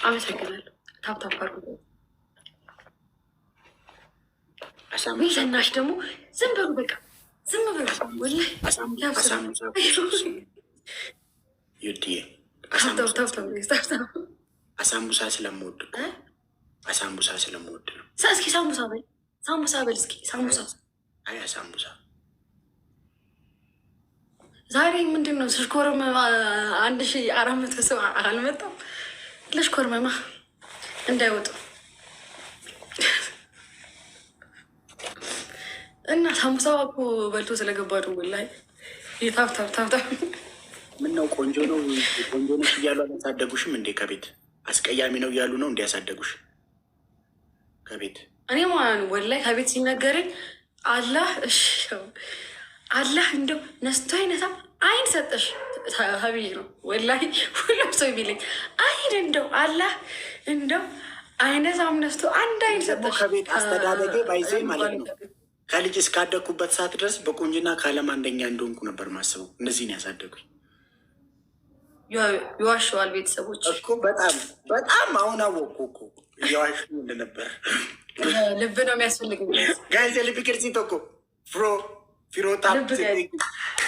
አመሰግናለሁ። ታብታብ አድርጉ። ዘናሽ ደግሞ ዝም በሉ፣ በቃ ዝም በሉ። ወላሂ አሳምቡሳ ስለምወድ አሳምቡሳ ስለምወድ ነው። እስኪ ሳምቡሳ በል፣ ሳምቡሳ በል እስኪ ሳምቡሳ። አይ አሳምቡሳ ዛሬ ምንድን ነው? ስሽኮርም 1400 ሰው አልመጣም። ለሽኮርመማ እንዳይወጡ እና ሳምቡሳ እኮ በልቶ ስለገባ ነው። ወላሂ ታብታብ ምነው ቆንጆ ነው ቆንጆ ነሽ እያሉ አላሳደጉሽም እንዴ? ከቤት አስቀያሚ ነው እያሉ ነው እንዲያሳደጉሽ ከቤት? እኔ ማለት ነው ወላሂ ከቤት ሲነገረኝ አላህ እሺ አላህ እንደው ነስቶ አይነታ አይን ሰጠሽ ሀቢይ ነው ወላሂ ሁሉም ሰው የሚለኝ አይን እንደው አላህ እንደው አይነዛም ነስቶ አንድ አይን ሰጠሽ። ከቤት አስተዳደጌ ባይዜ ማለት ነው ከልጅ እስካደግኩበት ሰዓት ድረስ በቁንጅና ከዓለም አንደኛ እንደሆንኩ ነበር ማስበው። እነዚህን ያሳደጉኝ ይዋሸዋል ቤተሰቦች እኮ በጣም በጣም አሁን አወቅኩ እኮ እየዋሹ እንደነበር። ልብ ነው የሚያስፈልግ ጋይዝ ልብ ቅርጽ ተኮ ፍሮ ፊሮታ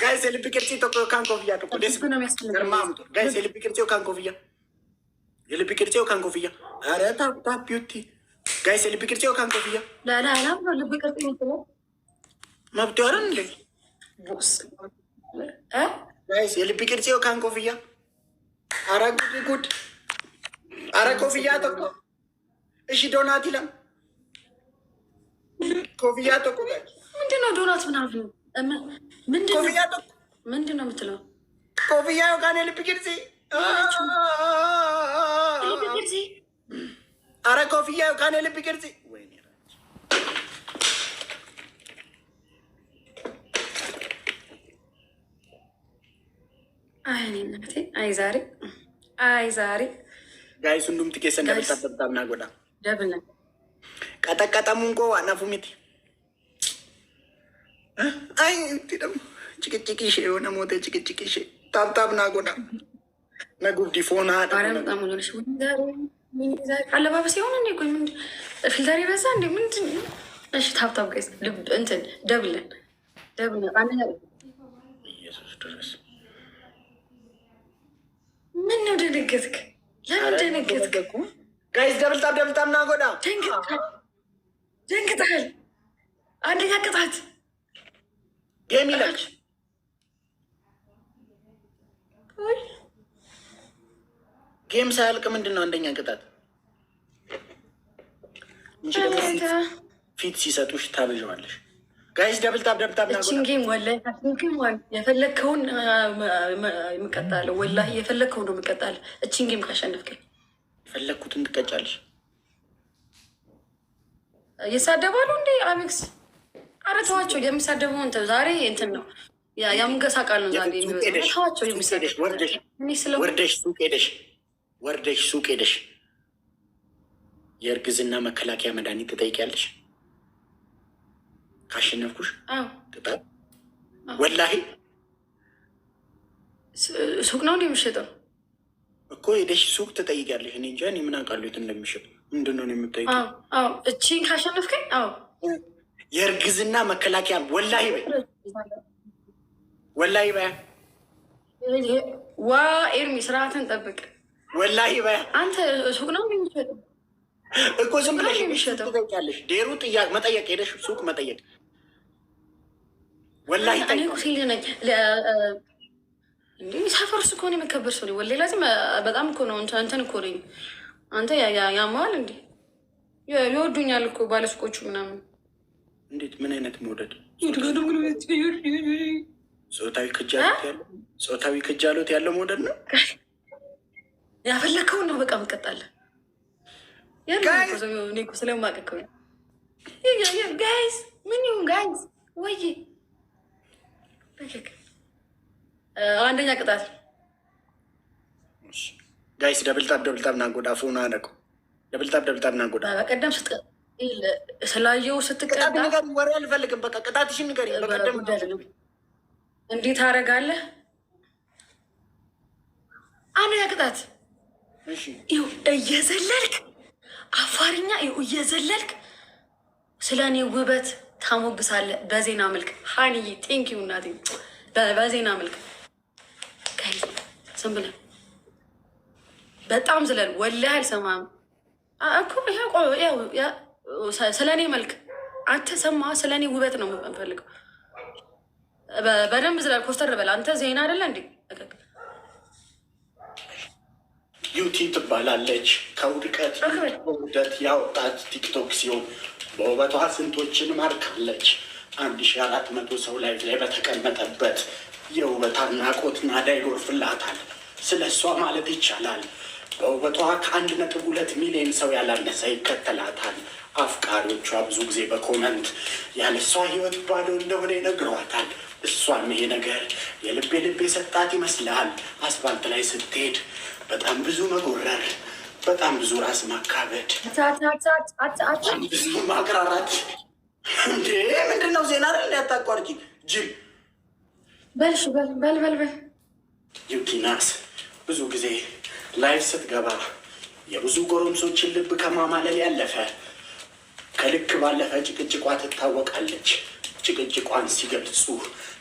ጋይዝ ልብ ቅርጽ ተኮ ካንኮፍያ ተኮ ደስ ነው የሚያስፈልግ ጋይዝ ልብ ቅርጽ ካንኮፍያ የልብ ቅርጽ ካንኮፍያ አረ ታፕ ቢዩቲ ጋይዝ ልብ ቅርጽ ካንኮፍያ ላላላ ልብ ቅርጽ ነው መብት ያረን እንዴ ቦስ ጋይዝ የልብ ቅርጽ ካንኮፍያ አረ ጉድ አረ ኮፍያ ተኮ እሺ ዶናት ይላል ኮፍያ ተኮ ምንድን ነው ዶናት ምናምን ምንድን ነው ኮፍያ ተኮ ምንድን ነው የምትለው? ኮፍያ ጋር ልብ ቅርጽ አረ ኮፍያ ጋር ልብ ቅርጽ አይ ዛሬ ጋይስ ሁንዱም ትኬሰ እንደምታጠብጣምና ጎዳ ደብነ ቀጠቀጠሙንቆ አናፉሚት አይ እንዲ ደግሞ ጭቅጭቅሽ የሆነ ሞተ ጭቅጭቅሽ ታብታብና ጎዳ ነጉብዲ ፎና በጣም ሆነሽ አለባበስ የሆነ እንዴ? ቆይ ምንድ ፊልተር ይበዛ እንዴ? ምንድን እሺ ታብታብ ጋይስ እንትን ደብለን ኢየሱስ ድረስ ምን ነው ደነገጥክ? ለምን ደነገጥክ? ጋይስ ደብልጣም ና ጎዳ ደንግጠሃል። አንደኛ ቅጣት ጌም ይላል። ጌም ሳያልቅ ምንድን ነው አንደኛ ቅጣት? ፊት ሲሰጡሽ ታበዣዋለሽ። ጋይስ ደብልጣም ና ጎዳ ጌም ወላሂ የፈለግከውን የምቀጣለሁ። ወላሂ የፈለግከውን ነው የምቀጣለሁ። እችን ጌም ካሸነፍከኝ የፈለግኩትን ትቀጫለሽ። እየሳደባሉ እንዴ አቤክስ? ኧረ ተዋቸው። የሚሳደበው እንትን ዛሬ እንትን ነው ያሙገሳ ቃል ነው ዛሬ ተዋቸው። ወርደሽ ሱቅ ሄደሽ የእርግዝና መከላከያ መድኃኒት ትጠይቂያለሽ። ካሸነፍኩሽ ቅጣት ወላሂ ሱቅ ነው እንደ የሚሸጠው እኮ ሄደሽ ሱቅ ትጠይቂያለሽ። እኔ እንጃ እኔ ምን አውቃለሁ የት እንደሚሸጥ። ምንድን ነው የምጠይቀው? እቺን ካሸነፍከኝ የእርግዝና መከላከያ ወላሂ በይ ወላሂ በያ ዋ ኤርሚ ስርዓትን ጠብቅ። ወላሂ በያ አንተ ሱቅ ነው የሚሸጠው እኮ ዝም ብለሽ የሚሸጠው ትጠይቂያለሽ። ዴሩ ጥያቄ መጠየቅ ሄደሽ ሱቅ መጠየቅ ወላሂ እኔ ሲል ነኝ እንዲ ሰፈር ውስጥ ከሆነ የመከበር ሰው ወላሂ ላዚም በጣም እኮ ነው እንትን እኮ ነኝ። አንተ ያማል እንዲ ይወዱኛል እኮ ባለሱቆቹ ምናምን። እንዴት ምን አይነት መውደድ? ጾታዊ ክጃሎት ያለው መውደድ ነው። ያፈለግከውን ነው በቃ ምቀጣለን። ስለማቀከው ጋይዝ ምን ይሁን ጋይዝ ወይ አንደኛ ቅጣት ጋይስ ደብልጣብ ናጎዳ ፎና ነቁ ደብልጣብ ናጎዳ በቀደም ስላየው ስትቀጣ ወሬ አልፈልግም። በቃ ቅጣትሽን ንገሪኝ። በቀደም እንዴት አደርጋለህ? አንደኛ ቅጣት እየዘለልክ አፋርኛ እየዘለልክ ስለ እኔ ውበት ታሞግሳለህ በዜና መልክ። ሀኒዬ ቴንኪው እናቴ። በዜና መልክ ዝም ብለህ በጣም ዝለል። ወላሂ አልሰማህም እኮ ስለ እኔ መልክ አንተ ሰማ። ስለ እኔ ውበት ነው የምፈልገው። በደንብ ዝለል። ኮስተር በል አንተ። ዜና አይደለ እንዴ? ዩቲ ትባላለች። ከውድቀት ውደት ያወጣት ቲክቶክ ሲሆን በውበቷ ስንቶችን ማርካለች። 1400 ሰው ላይ በተቀመጠበት የውበት አድናቆት ናዳ ይጎርፍላታል። ስለ እሷ ማለት ይቻላል በውበቷ ከ1.2 ሚሊዮን ሰው ያላነሰ ይከተላታል። አፍቃሪዎቿ ብዙ ጊዜ በኮመንት ያለ እሷ ህይወት ባዶ እንደሆነ ይነግሯታል። እሷም ይሄ ነገር የልቤ የሰጣት ይመስልሃል። አስፋልት ላይ ስትሄድ በጣም ብዙ መጎረር፣ በጣም ብዙ ራስ ማካበድ፣ ብዙ ማቅራራት። እንዴ ምንድን ነው ዜና ላይ ያታቋርጂ ጅል በልሽ በል ዩቲናስ ብዙ ጊዜ ላይፍ ስትገባ የብዙ ጎረምሶችን ልብ ከማማለል ያለፈ ከልክ ባለፈ ጭቅጭቋ ትታወቃለች። ጭቅጭቋን ሲገልጹ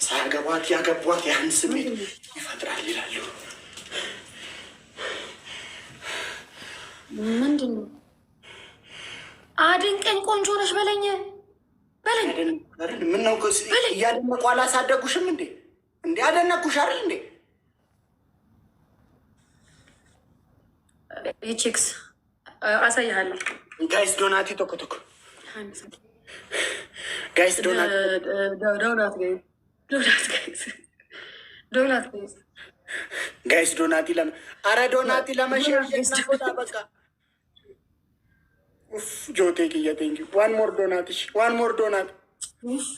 ሳያገቧት ያገቧት ያህን ስሜት ይፈጥራል ይላሉ። ምንድን ነው አድንቀኝ፣ ቆንጆ ነሽ በለኝ። ምነው እያደነቁ አላሳደጉሽም እንዴ? እንዴ አደነኩሽ አይደል እንዴ? ቺክስ አሳይሃለሁ። ጋይስ ዶናቲ ቶኮቶኮ ጋይስ ዶናት ጋይስ ዶናቲ አረ ዶናቲ ለመሸር በቃ ጆቴ ክያ ቴንኪ ዋን ሞር ዶናትሽ ዋን ሞር ዶናት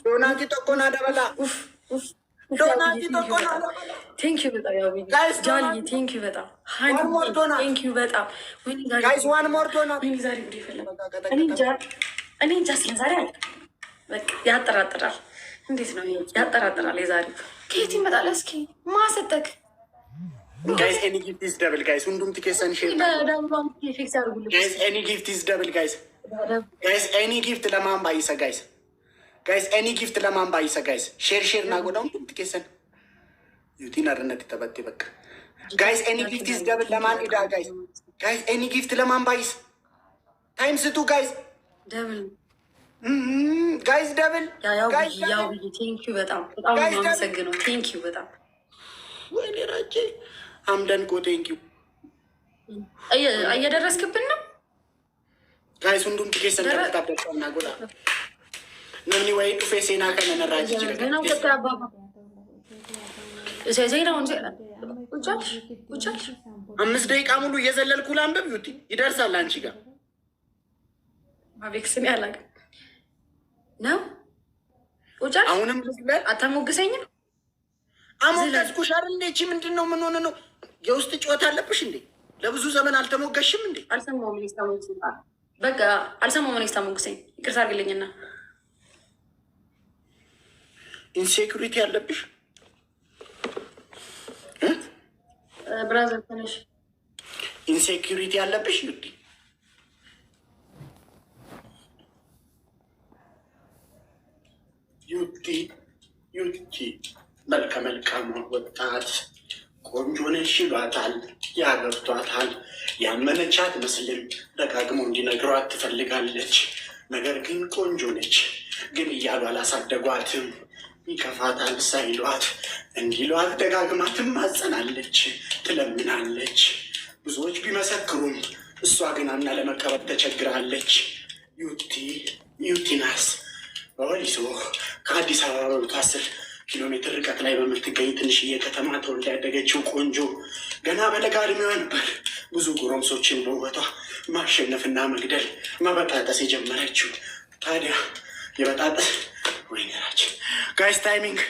ዶናቲ ቶኮና ደበላ ዶናቲ ቶኮና ደበላ ቴንኪዩ በጣም ጃልዬ ቴንኪዩ በጣም ቴንኪዩ በጣም ጋይስ ዋን ሞር ዶናት እኔ እንጃ ስለ ዛሬ አለ በቃ ያጠራጥራል። እንዴት ነው ያጠራጥራል። የዛሬ ከየት ይመጣል? እስኪ ማሰጠቅ ጋይስ ኤኒ ጊፍት ኢዝ ደብል ጋይስ ሁንዱም ቲኬሰን ሼር ጋይስ ኤኒ ጊፍት ኢዝ ደብል ጋይስ ጋይስ ኤኒ ጊፍት ለማን ባይሰ ጋይስ ጋይስ ኤኒ ጊፍት ለማን ባይሰ ጋይስ ሼር ናጎዳ ሁንዱም ቲኬሰን ዩቲን አርነት ተበቴ በቃ ጋይስ ኤኒ ጊፍት ኢዝ ደብል ለማን ኢዳ ጋይስ ጋይስ ኤኒ ጊፍት ለማን ባይስ ታይምስ ቱ ጋይስ ደብል ጋይስ ደብል ያው ቴንኪዩ በጣም በጣም አመሰግነው። ቴንኪዩ በጣም ወይኔ ራጄ አምደን ኮ ቴንኪዩ እየደረስክብን ነው ጋይስ ሁንዱም ቲኬሰን ተበጣበጣና ጎዳ ነኒ ወይ ዱፌ ሴና ከነነ ራጄ ዜናውን 5 ደቂቃ ሙሉ እየዘለልኩ ላንብብ ዩቲ ይደርሳል አንቺ ጋር አቤክስን ያላቅ ነው ኡጫል አሁንም ልዝለል አታሞግሰኝም። አሞገዝኩሽ አይደል እንዴ? እቺ ምንድን ነው? ምን ሆነ ነው? የውስጥ ጨዋታ አለብሽ እንዴ? ለብዙ ዘመን አልተሞገሽም እንዴ? አልሰማሁም። በቃ አልሰማሁም። ስታሞግሰኝ ይቅርታ አድርግልኝና ኢንሴኩሪቲ አለብሽ ብራዘር ተነሽ። ኢንሴኩሪቲ አለብሽ ዩቲ ዩቲ መልከ መልካም ወጣት ቆንጆ ነሽ ይሏታል፣ ያገብቷታል። ያመነቻት መስልም ደጋግሞ እንዲነግሯት ትፈልጋለች። ነገር ግን ቆንጆ ነች ግን እያሉ አላሳደጓትም። ይከፋታል ሳይሏት እንዲሏት ደጋግማ ትማጸናለች፣ ትለምናለች። ብዙዎች ቢመሰክሩም እሷ ግን አምና ለመቀበል ተቸግራለች። ዩቲናስ በወሊሶ ከአዲስ አበባ በ10 ኪሎ ሜትር ርቀት ላይ በምትገኝ ትንሽዬ ከተማ ተወልዳ ያደገችው ቆንጆ ገና በለጋ ዕድሜዋ ነበር ብዙ ጎረምሶችን በውበቷ ማሸነፍና መግደል መበጣጠስ የጀመረችው። ታዲያ የበጣጠስ ወይኔራች ጋይስ ታይሚንግ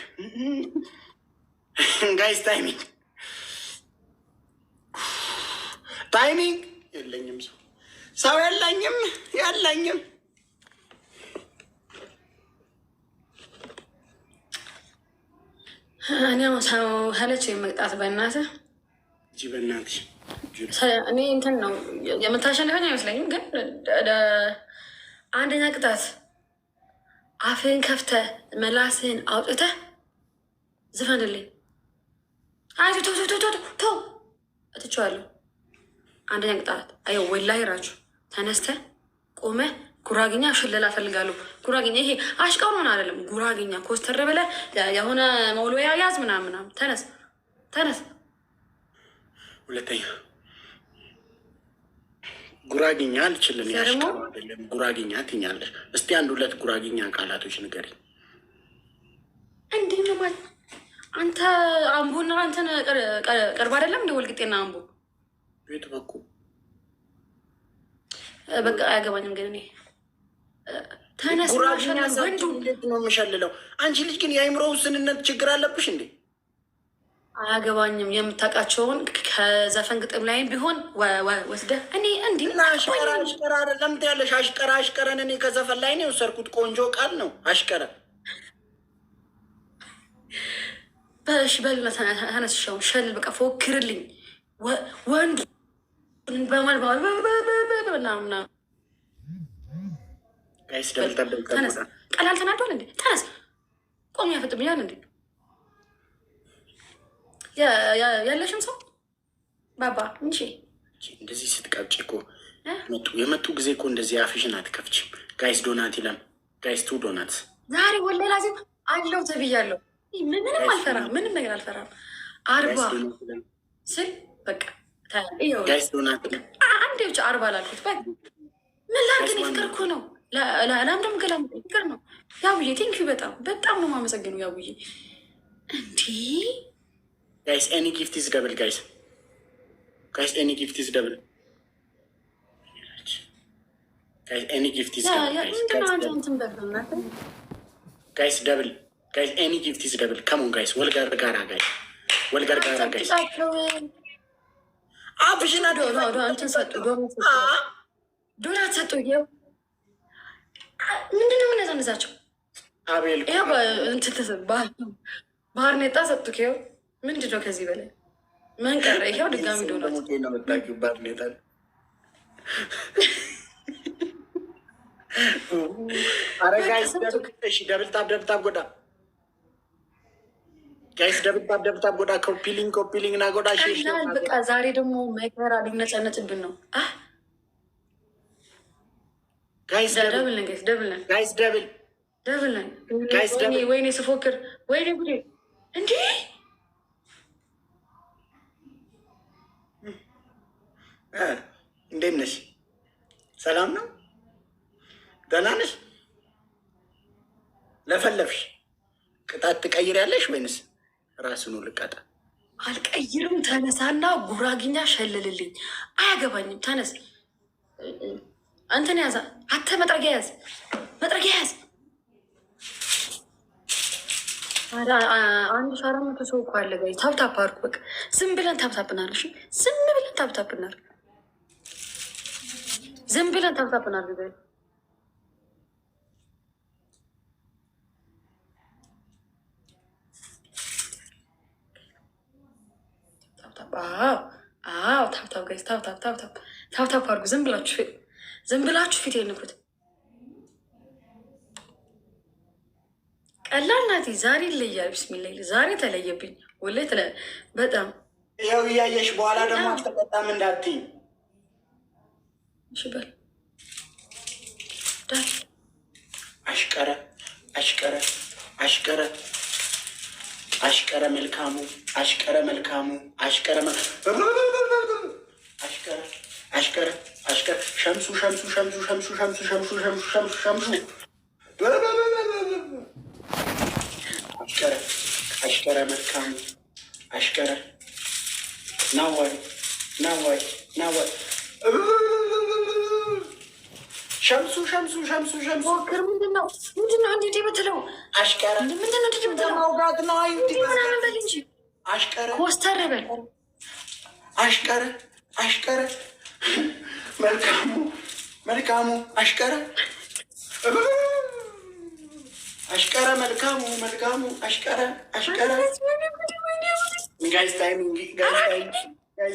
ጋይስ ታይሚንግ የለኝም ሰው የለኝም እኔ ሰው ሀለች የመቅጣት በእናትህ እጂ በእናትሽ እኔ እንትን ነው የምታሸንፈኝ አይመስለኝም፣ ግን አንደኛ ቅጣት አፍህን ከፍተህ መላስህን አውጥተህ ዝፈንልኝ። አይ ቶ እትችዋለሁ። አንደኛ ቅጣት አየው ወላሂ ራችሁ ተነስተህ ቆመህ ጉራግኛ ሽለላ እፈልጋለሁ። ጉራግኛ ይሄ አሽቃው ሆነ አይደለም። ጉራግኛ ኮስተር ብለህ የሆነ መውሎያ ያዝ ምናምን። ተነስ ተነስ። ሁለተኛ ጉራግኛ አልችልም። ያሽቃው አይደለም። ጉራግኛ ትኛለሽ። እስቲ አንድ ሁለት ጉራግኛ ቃላቶች ንገሪኝ። እንዴ ነው ማለት አንተ አምቦና አንተን ቀርብ አይደለም እንደ ወልቂጤና አምቦ ቤት በኩል በቃ አያገባኝም። ግን እኔ ተነስ ወንዱ እንዴት ነው የምሸልለው? አንቺ ልጅ ግን የአእምሮ ውስንነት ችግር አለብሽ እንዴ? አያገባኝም። የምታውቃቸውን ከዘፈን ግጥም ላይም ቢሆን ወስደህ እኔ እንዲህ አሽቀራ አሽቀራ አይደለም ትያለሽ። አሽቀራ አሽቀረን እኔ ከዘፈን ላይ ነው የወሰድኩት። ቆንጆ ቃል ነው አሽቀረ። በሽ በል ተነስሻውን ሸል በቃ ፎክርልኝ ወንዱ በማልባል ምናምና ተነስ። ቀላል ተናዷል እንዴ? ተነስ። ቆም ያፈጥብኛል እንዴ? ያለሽም ሰው ባባ እንጂ እንደዚህ ስትቀብጭ እኮ የመጡ ጊዜ እኮ እንደዚህ አፍሽን አትከፍችም። ጋይስ ዶናት ይለም ጋይስ ቱ ዶናት ዛሬ ወላሂ ላዚም አለው ተብያለሁ። ምንም አልፈራም፣ ምንም ነገር አልፈራም። 40 ስል በቃ ጋይስ ዶናት አንዴ ብቻ 40 ላልኩት በ ምን ላግን ፍቅር እኮ ነው። ለአምደም ገላም ፍቅር ነው። ያቡዬ ቴንኪዩ በጣም በጣም ነው የማመሰግነው ያቡዬ። እንዲህ ጋይስ ኤኒ ጊፍት ኢዝ ደብል ጋይስ ጋይስ ኤኒ ጊፍት ኢዝ ደብል ጋይስ ኤኒ ጊፍት ኢዝ ጋይስ ደብል ጋይስ ኤኒ ጊፍት ኢዝ ደብል ከሞን ጋይስ ወልጋር ጋራ ጋይስ ወልጋር ጋራ ጋይስ አብሽና ዶናትን ሰጡ ዶናት ሰጡ። ይኸው ምንድን ነው የምነዛነዛቸው? አቤል ባህር ኔጣ ሰጡ። ይኸው ምንድን ነው ከዚህ በላይ ምን ቀረ? ይኸው ድጋሚ ዶናት ባህር ኔጣ አረ ጋይስ ደብል ታብ ጎዳ ጋይስ ደብል ታብ ጎዳ ኮፒሊንግ ና ጎዳ በቃ ዛሬ ደግሞ መከራ ሊነጫነጭብን ነው። ጋይስ ደብል ወይኔ ስፎክር ወይኔ ጉዴ እንዴ! እንዴት ነሽ? ሰላም ነው? ደህና ነሽ? ለፈለፍሽ ቅጣት ትቀይሪያለሽ ወይንስ ራሱኑ ልቀጣ? አልቀይርም። ተነሳና ጉራግኛ ሸልልልኝ። አያገባኝም። ተነስ አንተን ያዛ። አተ መጥረጊያ ያዝ፣ መጥረጊያ ያዝ። አንድ 400 ሰው እኮ አለ። ጋይ ታፕታፕ አድርጉ። በቃ ዝም ብለን ታፕታፕ እናድርግ። ዝም ብለን ታፕታፕ እናድርግ። ዝም ብለን ታፕታፕ እናድርግ። ጋይ ታፕታፕ ጋይስ ታፕታፕ አድርጉ። ዝም ብላችሁ ፊት የንኩት። ቀላል ናት። ዛሬ ይለያል። ቢስሚላ ዛሬ ተለየብኝ። ወላሂ በጣም ያው እያየሽ በኋላ ደግሞ አልተቀጣም እንዳትዪ። እሺ በል አሽቀረ መልካሙ አሽቀረ ሸምሱ አሽቀረ መልካሙ አሽቀረ ናዋይ ሸምሱ ሞክር። ምንድን ነው እንዲህ የምትለው? አሽቀረ ምንድን ነው እንዲህ የምትለው? ማውጋት ነው። አይ ምናምን በል እንጂ አሽቀረ ኮስተር በል። አሽቀረ መልካሙ አሽቀረ መልካሙ አሽቀረ ጋይስ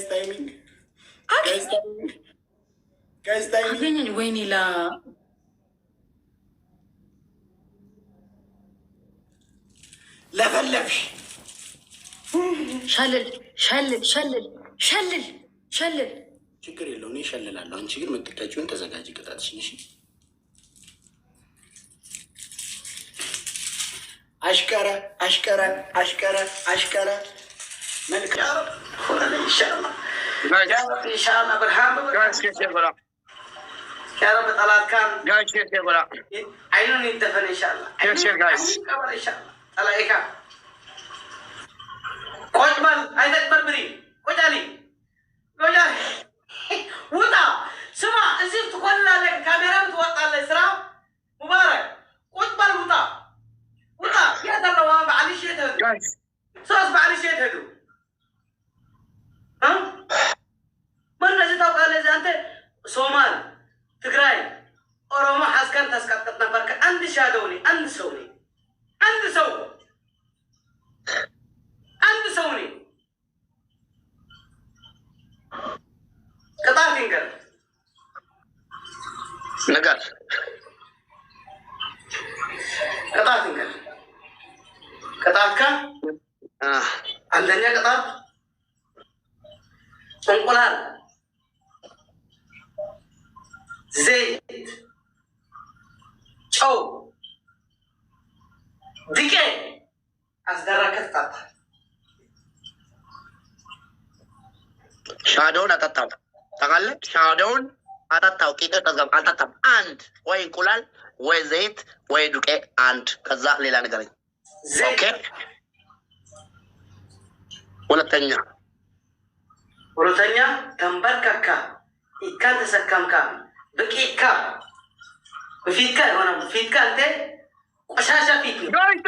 ታይሚንግ አገኘኝ። ወይኔ ለፈለፍሽ ሸልል ሸልል ሸልል ሸልል ሸልል። ችግር የለው እኔ እሸልላለሁ። አንቺ ግን የምትቀጪውን ተዘጋጅ። ቅጣትሽን እሺ። አሽቀረ አሽቀረ አሽቀረ አሽቀረ መልካም ኢንሻአላህ ኢንሻአላህ ብርሃን يا رب طلعت كان جاي شيخ يا برا عينوني يدفن ان شاء الله شيخ جايز ان شاء الله طلع ايه كان قجمل هاي تكبر بري قجالي قجالي وطا سمع اسيب تقول لك كاميرا بتوقع الاسراء مبارك قجمل وطا وطا يا ترى بعلي شيء هدو جايز صوص بعلي شيء هدو ها من نزل توقع لي انت صومال ትግራይ ኦሮሞ ሐስከን ተስቀጥጥ ነበር። ከአንድ ሻደውኒ አንድ ሰው ነኝ አንድ ሰው ነኝ። ቅጣት ይንገር ነገር ቅጣት ይንገር ቅጣት አንደኛ ቅጣት እንቁላል ዘይት ጨው ድቄ አስደረከት ጣጣ ሻዶውን አጠጣው ታውቃለህ? ሻዶውን አጠጣው። ቂጥ ተዘም አጠጣም። አንድ ወይ እንቁላል ወይ ዘይት ወይ ዱቄ አንድ። ከዛ ሌላ ነገር ኦኬ። ሁለተኛ ተንበርከካ ይካን ተሰከምካ በቂካ በፊትካ የሆነ በፊትካ አንተ ቆሻሻ ፊት ነው። ጋይስ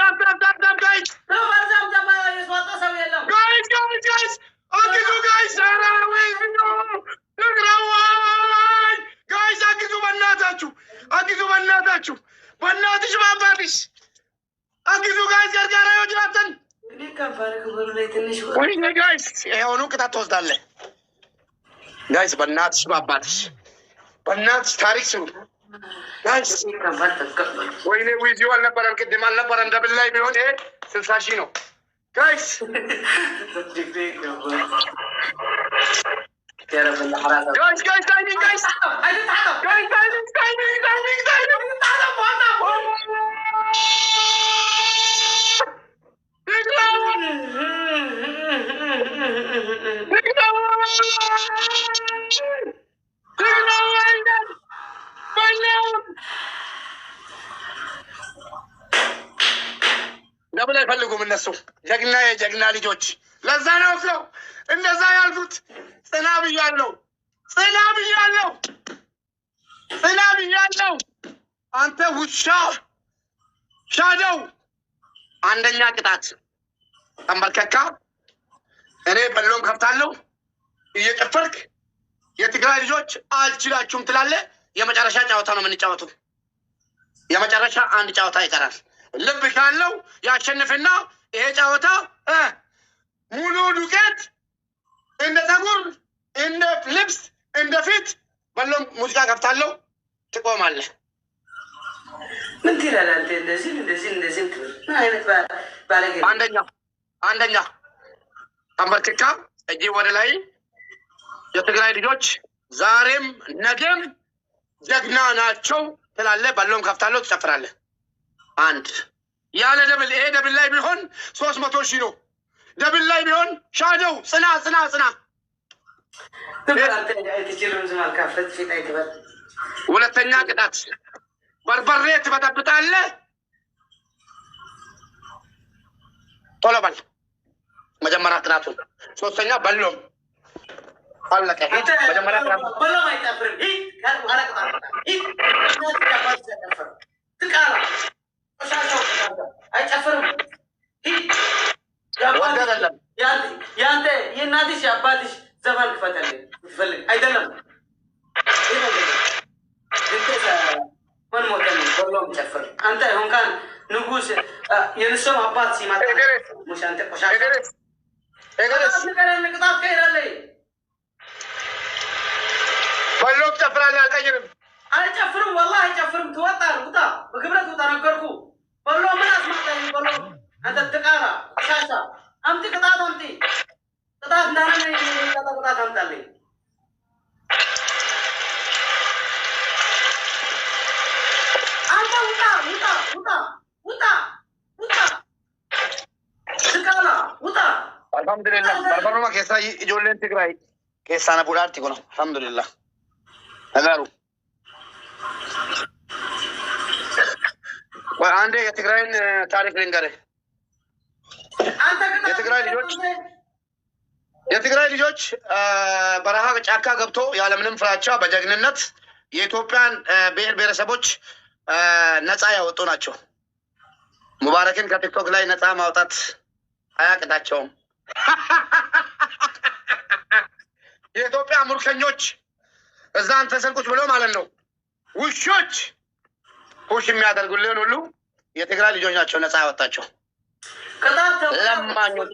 ጋይስ ነው ባዛም ዛማ የስዋጣ ሰው የለም። ጋይስ አግዙ ጋይስ አራዊ ነው ትግራዋይ ጋይስ አግዙ በእናታችሁ በእናትሽ ባባትሽ አግዙ ጋይስ ገርጋራ ይወጣን እንዴ ካፋረ ከበሩ ላይ ትንሽ ወይ ጋይስ የሆኑ ቅጣት ትወስዳለህ ጋይስ በእናትሽ ባባትሽ በእናትሽ ታሪክ ስሩ ጋይስ። ወይኔ ዊዚዮ አልነበረም ቅድም አልነበረም። ደብል ላይ ቢሆን ይሄ 60 ሺህ ነው ጋይስ። ጋይስ ታይሚንግ ጋይስ ደብል አይፈልጉም እነሱ የጀግና ልጆች። ለዛ ነው ሰው እንደዛ ያልኩት። ጽና ብያለሁ። አንተ ውሻ ሻደው። አንደኛ ቅጣት ተንበርከካ። እኔ በሎም ከፍታለሁ እየጨፈርክ የትግራይ ልጆች አልችላችሁም ትላለህ። የመጨረሻ ጨዋታ ነው የምንጫወቱ። የመጨረሻ አንድ ጨዋታ ይቀራል። ልብ ካለው ያሸንፍና ይሄ ጨዋታ ሙሉ ዱቄት እንደ ፀጉር እንደ ልብስ እንደ ፊት በሎም ሙዚቃ ከፍታለሁ ትቆማለህ። ምን ትላለህ አንተ? እንደዚህ ምን አይነት ባለጌ። አንደኛ ተንበርክካ እጅ ወደ ላይ። የትግራይ ልጆች ዛሬም ነገም ጀግና ናቸው ትላለህ። በሎም ከፍታለሁ ትጨፍራለህ። አንድ ያለ ደብል። ይሄ ደብል ላይ ቢሆን 300 ሺህ ነው። ደብል ላይ ቢሆን ሻደው ጽና። ሁለተኛ ቅጣት በርበሬ ትበጠብጣለህ። ቶሎ በል መጀመሪያ ቅጣቱን። ሶስተኛ በሎም አለቀ። መጀመሪያ ቅጣቱ በሎም አይጨፍርም። አይጨፍርም። ያንተ የእናትሽ አባትሽ ዘፈን ክፈተልኝ ትፈልግ አይደለም። ምን ሞተን በሎም ጨፍር አንተ ሆንካን ንጉስ የንሶም አባት ሲመጣ ሙሽ አንተ ቆሻሻ ቅጣት ከሄዳለህ በሎክ ጨፍራለህ አልቀይርም። አልጨፍርም ወላሂ አይጨፍርም። ትወጣለህ። ውጣ በክብረት ውጣ። ነገርኩህ። በሎ ምን አስመጣኝ? በሎ አንተ ትቃራ ሻሻ አምጪ ቅጣት አምጪ። ቅጣት እንዳለ ቅጣት አምጣልኝ። አንተ ውጣ ውጣ ውጣ ውጣ ውጣ ትቃራ ውጣ። አልሐምዱሊላህ በርበሩማ ኬሳ ኢጆሌን ትግራይ ኬሳነ ቡዳርቲ ኮነ አልሐምዱሊላህ ነገሩ አንዴ የትግራይን ታሪክ ልንገርህ። የትግራይ ልጆች በረሃ ጫካ ገብቶ ያለምንም ፍራቻ በጀግንነት የኢትዮጵያን ብሔር ብሔረሰቦች ነፃ ያወጡ ናቸው። ሙባረክን ከቲክቶክ ላይ ነፃ ማውጣት አያቅታቸውም። የኢትዮጵያ ሙርከኞች እዛ አንተ ስልኩች ብሎ ማለት ነው ውሾች ፑሽ የሚያደርጉልን ሁሉ የትግራይ ልጆች ናቸው ነፃ ያወጣቸው። ለማኞች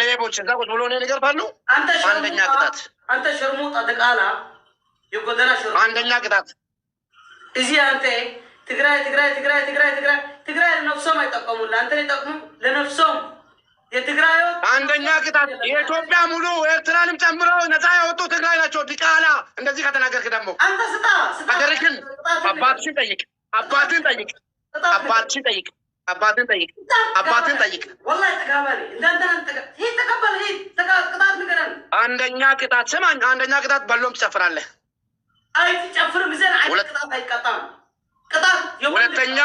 ሌቦች እዛ ቁጭ ብሎ እኔን ይገርፋሉ። አንደኛ ቅጣት አንተ ሸርሙጣ ተቃላ የጎደና ሸርሙ አንደኛ ቅጣት እዚህ አንተ ትግራይ ትግራይ ትግራይ ትግራይ ትግራይ ትግራይ ለነፍሶም አይጠቀሙልህ። አንተ ሊጠቅሙ ለነፍሶም የትግራይ አንደኛ ቅጣት የኢትዮጵያ ሙሉ ኤርትራንም ጨምሮ ነፃ ያወጡ ትግራይ ናቸው። ዲቃላ እንደዚህ ከተናገርክ ደግሞ አንተ ስጣ አደረግን። አባትሽን ጠይቅ፣ አባትን ጠይቅ፣ አባትሽን ጠይቅ፣ አባትን ጠይቅ፣ አባትን ጠይቅ። ወላሂ ተቀበል እንዳንተ ሂድ ተቀበል ሂድ ቅጣት ንገረን። አንደኛ ቅጣት ስማኝ፣ አንደኛ ቅጣት በሎም ትጨፍራለህ። አይጨፍርም ዘን ቅጣት አይቀጣም። ቅጣት ሁለተኛ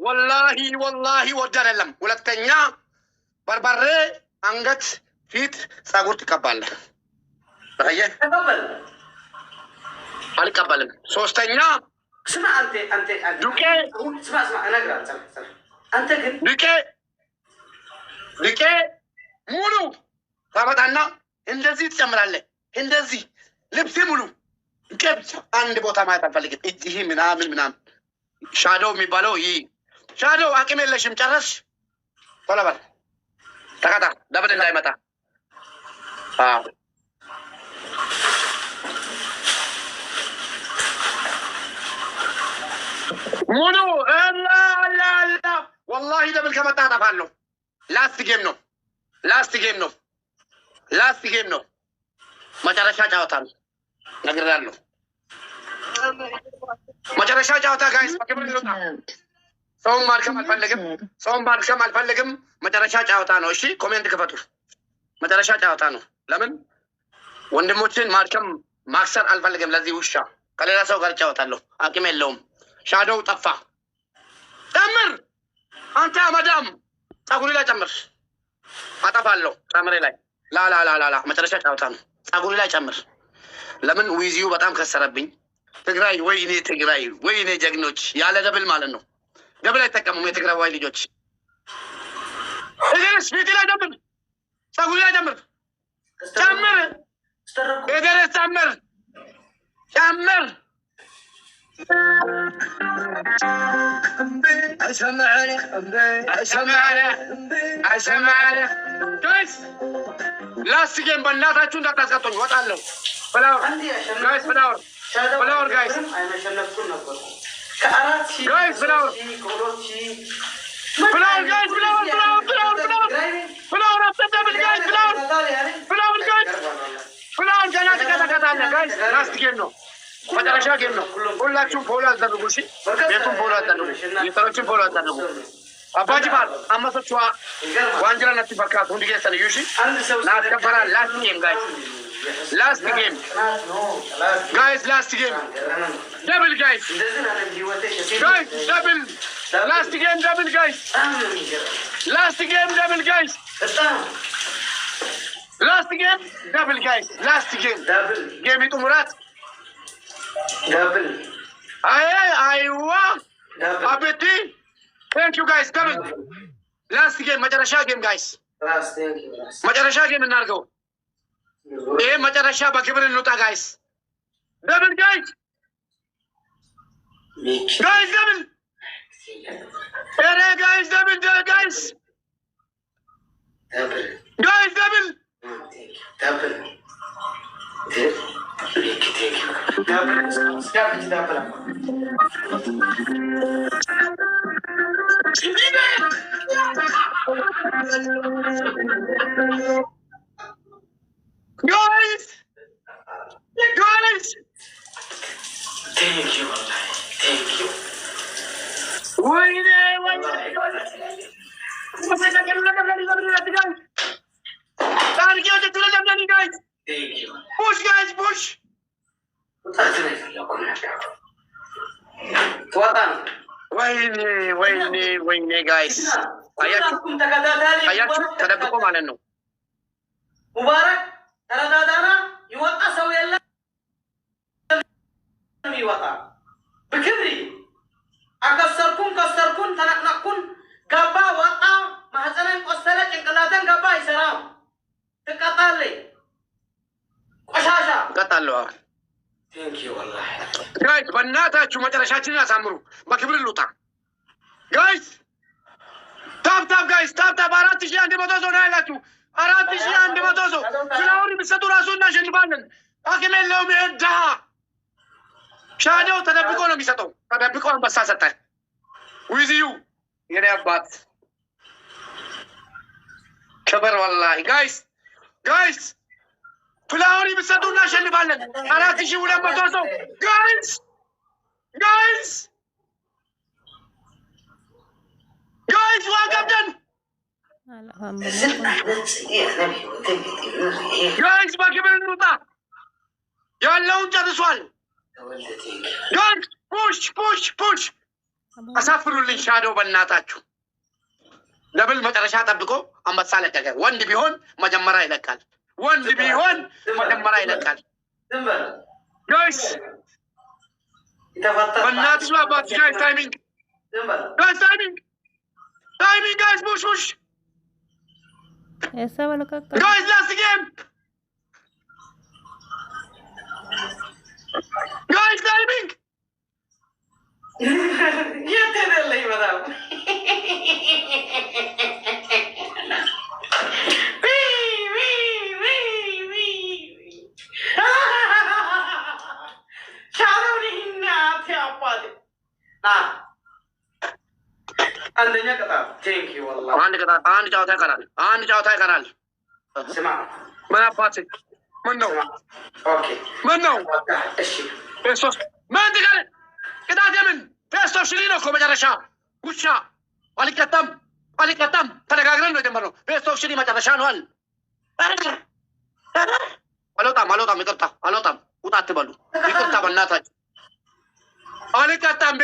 ወላሂ ወላሂ ወድ አይደለም። ሁለተኛ በርበሬ አንገት፣ ፊት፣ ጸጉር ትቀባለህ። ታየህ አልቀበልም። ሶስተኛ ስማ አንተ ዱቄ ስማ እነግርሃለሁ። አንተ ግን ዱቄ ሙሉ ታመጣና እንደዚህ ትጨምራለህ። እንደዚህ ልብስ ሙሉ ዱቄ ብቻ አንድ ቦታ ማየት አልፈልግም። ይህ ምናምን ሻዶው የሚባለው ይህ ሻዶው አቅም የለሽም። ጨረስሽ? ቶሎ በል ተቀጣ። ደብል እንዳይመጣ ሙሉ ወላሂ ደብል ከመጣ አጠፋለሁ። ላስት ጌም ነው። መጨረሻ ጨዋታ ነው። ነግሬሃለሁ። መጨረሻ ጨዋታ ጋይስ በክብር ይወጣ። ሰውን ማድከም አልፈልግም። መጨረሻ ጨዋታ ነው። እሺ ኮሜንት ክፈቱ። መጨረሻ ጨዋታ ነው። ለምን ወንድሞችን ማክሰር አልፈልግም። ለዚህ ውሻ ከሌላ ሰው ጋር ጨዋታለሁ። አቅም የለውም። ሻዶው ጠፋ። ጨምር አንተ አመዳም ጸጉሪ ላይ ጨምር። አጠፋለሁ ጨምሬ ላይ ላላላላ መጨረሻ ጨዋታ ነው። ጸጉሪ ላይ ጨምር። ለምን ዊዚዩ በጣም ከሰረብኝ። ትግራይ ወይኔ ጀግኖች ያለ ደብል ማለት ነው። ደብል አይጠቀሙም የትግራዋይ ልጆች። እግርስ ፊት ላይ ደብል፣ ጸጉሪ ላይ ጨምር። እግርስ ጨምር። ጋይስ ላስት ጌም በእናታችሁ እንዳታስቀጡኝ። ወጣለሁ። ፍላወር ጋይስ ገና ትቀጠቀጣለህ ጋይስ። ላስት ጌም ነው። መጨረሻ ጌም ነው። ሁላችሁም ፎሎ አስደርጉ። እሺ ቤቱን ፎሎ አስደርጉ። የሰሮችን ፎሎ አስደርጉ። አባጅባል አመሰችዋ ዋንጅራ ነት በካት ሁንዲ ጌሰን ዩሺ ናስከበራ ላስት ጌም ጋይስ ላስት ጌም ደብል ጋይስ ደብል ላስት ጌም ደብል ጋይስ ላስት ጌም ደብል ጋይስ ላስት ጌም ጌም ይጡሙራት ደብል አይዋ አቤቲ ቴንክ ዩ ጋይስ ደብል ላስት ጌም መጨረሻ ጌም ጋይስ መጨረሻ ጌም እናድርገው። ይሄ መጨረሻ በክብር እንውጣ ጋይስ። ደብል ጋይስ ደብል ኧረ ጋይስ ደብል ጋይስ ደብል Guys! Guys! Thank you, Allah. Thank you. Wait, guys! Thank you. Push, guys, push! ወይኔ ጋይስ አያችሁ ተደብቆ ማለት ነው። ሙባረክ ተረዳዳና ይወጣ ሰው የለም ይወጣ በክብሪ ከሰርኩን ተነቅነቅኩን ገባ ወጣ ማህፀነን ቆሰለ ጭንቅላተን ገባ አይሰራም ትቀጣለህ ቆሻሻ ቀጣለሁ። ቴንኪው ወላሂ ጋይስ በእናታችሁ መጨረሻችንን አሳምሩ። በክብር ልውጣ ጋይስ። ታፕ ጋይስ ታፕ 4100 ሰው ነው ያላችሁ። 4100 ሰው ፍላወር የሚሰጡ ራሱ እናሸንፋለን። አቅም የለውም ይሄ ድሃ። ሻዶው ተደብቆ ነው የሚሰጠው። ተደብቆ አንበሳ ሰጠ። ዊዝዩ የኔ አባት ክብር ወላሂ ጋይስ ፍላወር የሚሰጡ እናሸንፋለን። 4200 ሰው ጋይስ ዋገብደን ጋይስ በክብር እንውጣ። ያለውን ጨርሷል። ጋይስ ፑሽ አሳፍሩልኝ። ሻዶው በእናታችሁ ለብል መጨረሻ ጠብቆ አንበሳ ለቀቀ። ወንድ ቢሆን መጀመሪያ ይለቃል። ጋይስ በእናትሽ አባትሽ ጋይስ ታይሚንግ ጋይስ ፑሽ ጋይስ ላስት ጌም ጋይስ ታይሚንግ የተደለኝ በጣም አንደኛ ቅጣት ቴንኪው ወላሂ አንድ ጨዋታ ይቀራል። ስማ ምን አባት ምን ነው እሺ ፔስቶስ ምን ትቀር ቅጣት የምን ፔስቶስ ሽሊ ነው እኮ መጨረሻ ውሻ አልቀጣም ተነጋግረን ነው የጀመርነው። ፔስቶስ ሽሊ መጨረሻ ነው አለ። አልወጣም ይቅርታ አልወጣም። ውጣ አትበሉ ይቅርታ በእናታችሁ አልቀጣም።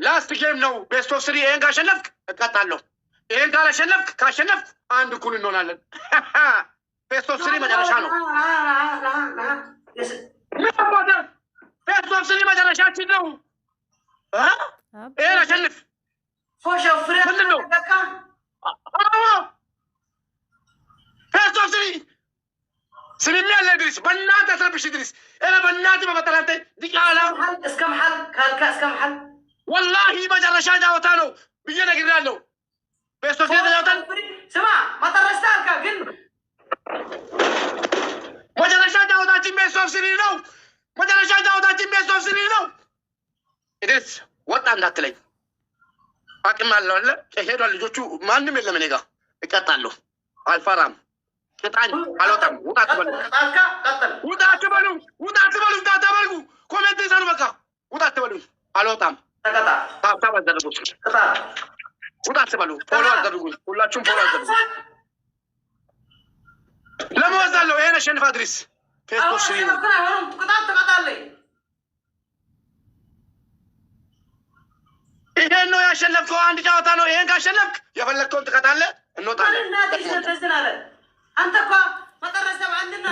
ላስት ጌም ነው ቤስት ኦፍ 3። ይሄን ካሸነፍክ እቀጣለሁ። ይሄን ካሸነፍክ አንድ እኩል እንሆናለን። ቤስት ኦፍ 3 መጨረሻ ነው። ቤስት ኦፍ 3 መጨረሻችን ነው። ይሄን አሸንፍ። ምንድን ነው ቤስት ኦፍ 3 ስሚኝ ያለ ድሪስ በእናትህ አትረብሽ ድሪስ። እኔ በእናትህ በመጠራንተ ዲቃላ እስከ መሐል ወላሂ መጨረሻ ጨዋታ ነው ብዬ ነግሬሃለሁ። ቤስቶስ ጨዋታ ስማ መጨረሻ አልካ ግን መጨረሻ ጨዋታችን ቤስቶስ 3 ነው። መጨረሻ ጨዋታችን ቤስቶስ 3 ነው። ኢድሪስ ወጣ እንዳትለኝ። አቅም አለው አለ ሄዷል። ልጆቹ ማንም የለም እኔ ጋር እቀጣለሁ። አልፈራም። ቅጣኝ አልወጣም። ውጣ አትበሉ። ኮሜንት ይሰሩ በቃ ውጣ አትበሉ። አልወጣም። ታብታብ አደረጉ። ውጣ አትበሉ። ፎሎ አደረጉ። ሁላችሁም ፎሎ አደረጉ። ለመወዛለሁ ይሄን አሸንፍ አድሪስ ፌስቶስ ሽሊ ነው። ይሄን ነው ያሸነፍከው። አንድ ጨዋታ ነው። ይሄን ካሸነፍክ የፈለግከውን ትቀጣለህ። እንወጣለን። አንተ እኮ መጨረሻ አንድና